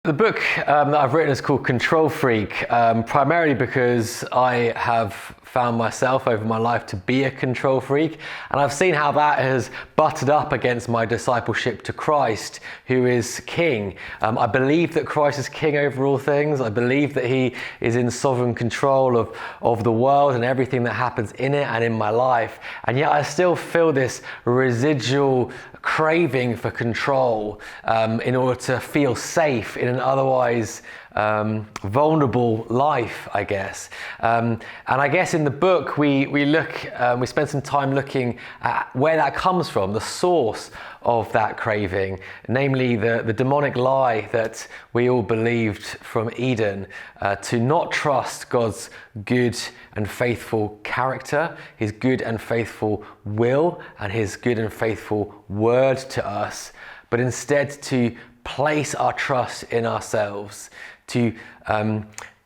The book that I've written is called Control Freak, primarily because I have found myself over my life to be a control freak, and I've seen how that has butted up against my discipleship to Christ, who is King. I believe that Christ is King over all things. I believe that He is in sovereign control of the world and everything that happens in it and in my life, and yet I still feel this residual craving for control in order to feel safe in an otherwise vulnerable life, I guess. And I guess in the book we spend some time looking at where that comes from, the source of that craving, namely the demonic lie that we all believed from Eden, to not trust God's good and faithful character, His good and faithful will, and His good and faithful word to us, but instead to place our trust in ourselves, to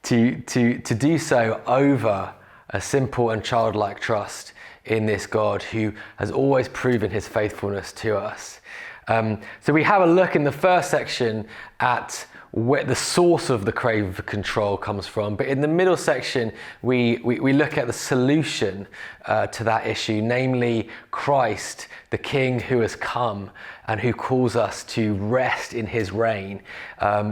do so over a simple and childlike trust in this God who has always proven His faithfulness to us. So we have a look in the first section at where the source of the craving for control comes from, but in the middle section we look at the solution to that issue, namely Christ, the King who has come and who calls us to rest in His reign.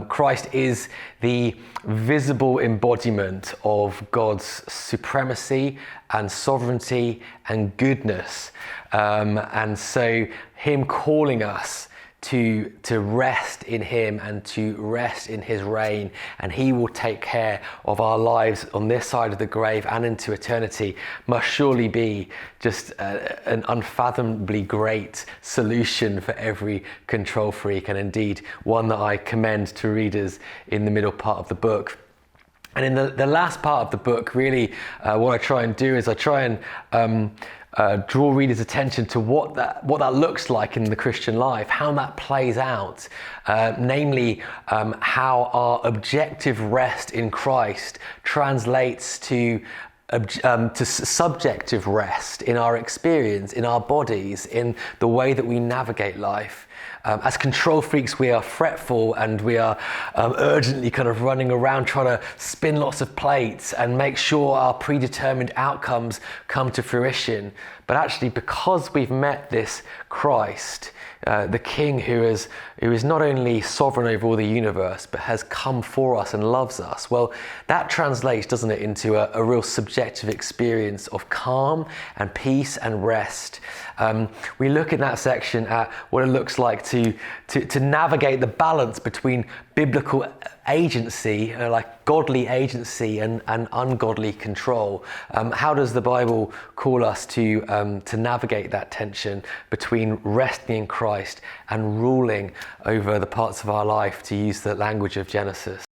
Christ is the visible embodiment of God's supremacy and sovereignty and goodness, and so Him calling us to rest in Him and to rest in His reign, and He will take care of our lives on this side of the grave and into eternity, must surely be just an unfathomably great solution for every control freak, and indeed one that I commend to readers in the middle part of the book. And in the last part of the book, really what I try and do is I try and draw readers' attention to what that looks like in the Christian life, how that plays out, namely how our objective rest in Christ translates to subjective rest in our experience, in our bodies, in the way that we navigate life. As control freaks, we are fretful and we are urgently kind of running around trying to spin lots of plates and make sure our predetermined outcomes come to fruition. But actually, because we've met this Christ, the King who is not only sovereign over all the universe, but has come for us and loves us, well, that translates, doesn't it, into a real subjective experience of calm and peace and rest. We look in that section at what it looks like to navigate the balance between biblical agency, like godly agency, and ungodly control. How does the Bible call us to navigate that tension between resting in Christ and ruling over the parts of our life, to use the language of Genesis?